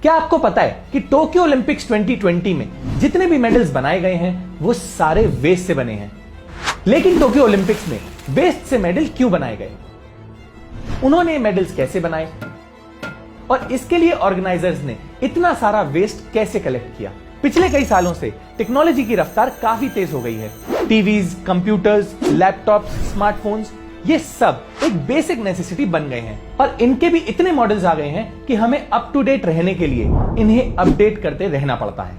क्या आपको पता है कि टोक्यो ओलंपिक्स 2020 में जितने भी मेडल्स बनाए गए हैं वो सारे वेस्ट से बने हैं। लेकिन टोक्यो ओलंपिक्स में वेस्ट से मेडल क्यों बनाए गए, उन्होंने मेडल्स कैसे बनाए और इसके लिए ऑर्गेनाइजर्स ने इतना सारा वेस्ट कैसे कलेक्ट किया। पिछले कई सालों से टेक्नोलॉजी की रफ्तार काफी तेज हो गई है। टीवीज, कंप्यूटर्स, लैपटॉप्स, स्मार्टफोन्स, ये सब एक बेसिक नेसेसिटी बन गए हैं और इनके भी इतने मॉडल्स आ गए हैं कि हमें अप टू डेट रहने के लिए इन्हें अपडेट करते रहना पड़ता है।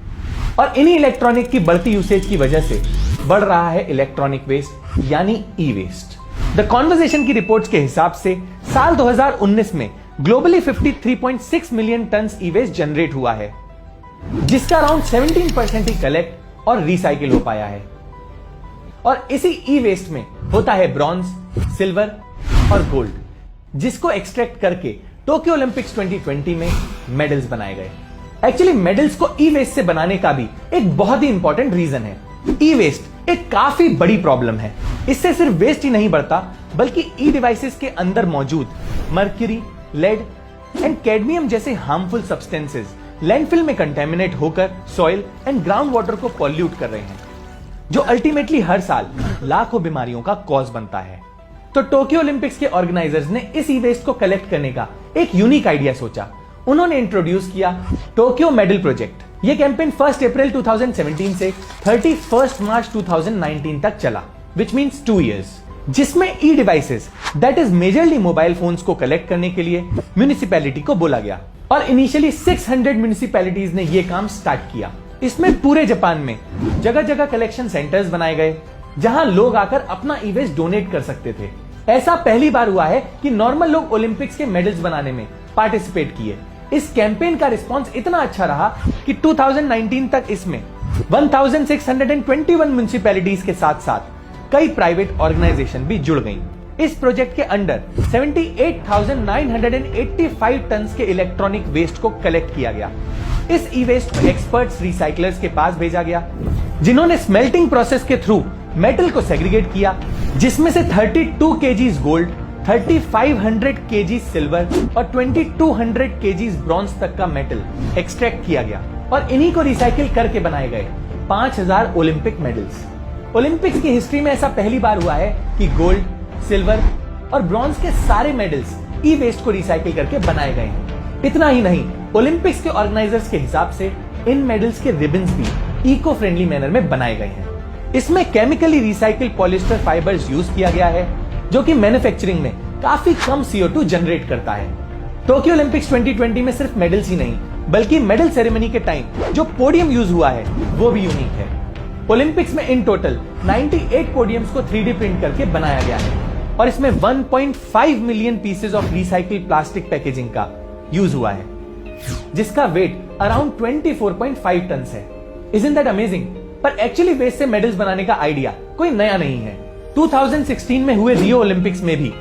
और इन्हीं इलेक्ट्रॉनिक की बढ़ती यूसेज की वजह से बढ़ रहा है इलेक्ट्रॉनिक वेस्ट यानी ई वेस्ट। द कॉन्वर्सेशन की रिपोर्ट्स के हिसाब से साल 2019 में ग्लोबली 53.6 मिलियन टन ई वेस्ट जनरेट हुआ है, जिसका अराउंड 17% ही कलेक्ट और रिसाइकिल हो पाया है। और इसी ई वेस्ट में होता है ब्रॉन्ज, सिल्वर और गोल्ड, जिसको एक्सट्रैक्ट करके टोक्यो ओलंपिक्स 2020 में मेडल्स बनाए गए। एक्चुअली मेडल्स को ई वेस्ट से बनाने का भी एक बहुत ही इंपॉर्टेंट रीजन है। ई वेस्ट एक काफी बड़ी प्रॉब्लम है। इससे सिर्फ वेस्ट ही नहीं बढ़ता बल्कि ई डिवाइसेस के अंदर मौजूद मर्क्यूरी, लेड एंड कैडमियम जैसे हार्मफुल सब्सटेंसेस लैंडफिल में कंटेमिनेट होकर सॉइल एंड ग्राउंड वाटर को पॉल्यूट कर रहे हैं, जो अल्टीमेटली हर साल लाखों बीमारियों का कॉज बनता है। तो टोक्यो ओलंपिक्स के ऑर्गेनाइजर्स ने इस ई वेस्ट को कलेक्ट करने का एक यूनिक आइडिया सोचा। उन्होंने इंट्रोड्यूस किया टोक्यो मेडल प्रोजेक्ट। यह कैंपेन 1 अप्रैल 2017 से 31 मार्च 2019 तक चला, विच मीन्स 2 years, जिसमें E devices that is majorly mobile phones को कलेक्ट करने के लिए म्युनिसिपैलिटी को बोला गया और इनिशियली 600 म्युनिसिपैलिटीज ने यह काम स्टार्ट किया। इसमें पूरे जापान में जगह जगह कलेक्शन सेंटर्स बनाए गए जहां लोग आकर अपना ई वेस्ट डोनेट कर सकते थे। ऐसा पहली बार हुआ है कि नॉर्मल लोग ओलंपिक्स के मेडल्स बनाने में पार्टिसिपेट किए। इस कैंपेन का रिस्पांस इतना अच्छा रहा कि 2019 तक इसमें 1621 म्युनिसिपैलिटीज के साथ साथ कई प्राइवेट ऑर्गेनाइजेशन भी जुड़ गईं। इस प्रोजेक्ट के अंडर 78,985 टन के इलेक्ट्रॉनिक वेस्ट को कलेक्ट किया गया। इस ई वेस्ट को एक्सपर्ट्स रिसाइकलर्स के पास भेजा गया, जिन्होंने स्मेल्टिंग प्रोसेस के थ्रू मेटल को सेग्रीगेट किया, जिसमें से 32 केजीज गोल्ड, 3500 केजी सिल्वर और 2200 केजीज ब्रॉन्ज तक का मेटल एक्सट्रैक्ट किया गया और इन्हीं को रिसाइकिल करके बनाए गए 5000 ओलंपिक मेडल्स। ओलंपिक्स की हिस्ट्री में ऐसा पहली बार हुआ है कि गोल्ड, सिल्वर और ब्रॉन्ज के सारे मेडल्स ई वेस्ट को रिसाइकिल करके बनाए गए हैं। इतना ही नहीं, ओलंपिक्स के ऑर्गेनाइजर्स के हिसाब से इन मेडल्स के रिबन्स भी इको फ्रेंडली मैनर में बनाए गए हैं। इसमें chemically recycle polyester fibres use किया गया है, जो कि मैन्युफैक्चरिंग में काफी कम CO2 जनरेट करता है। टोक्यो ओलंपिक्स 2020 में सिर्फ मेडल्स ही नहीं बल्कि मेडल सेरेमनी के टाइम जो पोडियम यूज हुआ है वो भी यूनिक है। ओलंपिक्स में इन टोटल 98 पोडियम्स को 3D प्रिंट करके बनाया गया है और इसमें 1.5 million pieces of recycle plastic packaging का यूज हुआ है, जिसका वेट अराउंड 24.5 टन है। Isn't that amazing? पर एक्चुअली वेस्ट से मेडल्स बनाने का आइडिया कोई नया नहीं है। 2016 में हुए रियो ओलंपिक्स में भी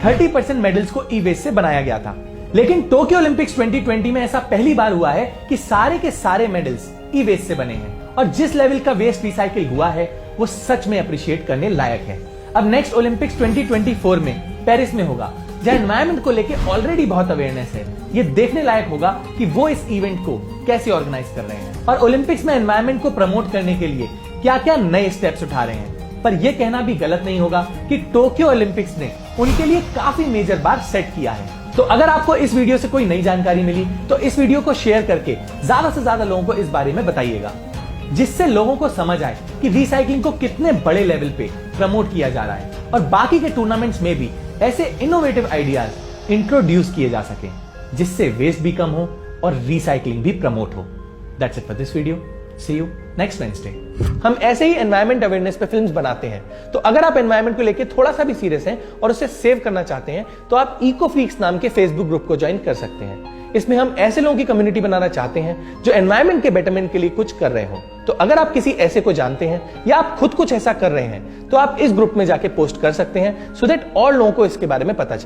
30% मेडल्स को ई वेस्ट से बनाया गया था, लेकिन टोक्यो ओलंपिक्स 2020 में ऐसा पहली बार हुआ है कि सारे के सारे मेडल्स ई वेस्ट से बने हैं और जिस लेवल का वेस्ट रिसाइकिल हुआ है वो सच में अप्रिशिएट करने लायक है। अब नेक्स्ट ओलंपिक्स 2024 में पेरिस में होगा, जहां एनवायरमेंट को लेके ऑलरेडी बहुत अवेयरनेस है। ये देखने लायक होगा कि वो इस इवेंट को कैसे ऑर्गेनाइज कर रहे हैं और ओलंपिक्स में एनवायरमेंट को प्रमोट करने के लिए क्या क्या नए स्टेप्स उठा रहे हैं। पर यह कहना भी गलत नहीं होगा कि टोक्यो ओलंपिक्स ने उनके लिए काफी मेजर बार सेट किया है। तो अगर आपको इस वीडियो से कोई नई जानकारी मिली तो इस वीडियो को शेयर करके ज्यादा से ज्यादा लोगों को इस बारे में बताइएगा, जिससे लोगों को समझ आए कि रिसाइकलिंग को कितने बड़े लेवल पे प्रमोट किया जा रहा है और बाकी के टूर्नामेंट्स में भी ऐसे इनोवेटिव आइडियाज इंट्रोड्यूस किए जा सके, जिससे वेस्ट भी कम हो और रिसाइकलिंग भी प्रमोट हो। That's it for this video. See you next Wednesday. हम ऐसे ही एनवायरमेंट अवेयरनेस पे फिल्म्स बनाते हैं, तो अगर आप एनवायरमेंट को लेके थोड़ा सा भी सीरियस हैं और उसे सेव करना चाहते हैं तो आप इको फ्रीक्स नाम के फेसबुक ग्रुप को ज्वाइन कर सकते हैं। इसमें हम ऐसे लोगों की कम्युनिटी बनाना चाहते हैं जो एनवायरमेंट के बेटरमेंट के लिए कुछ कर रहे हो। तो अगर आप किसी ऐसे को जानते हैं या आप खुद कुछ ऐसा कर रहे हैं तो आप इस ग्रुप में जाके पोस्ट कर सकते हैं, सो दैट और लोगों को इसके बारे में पता चले।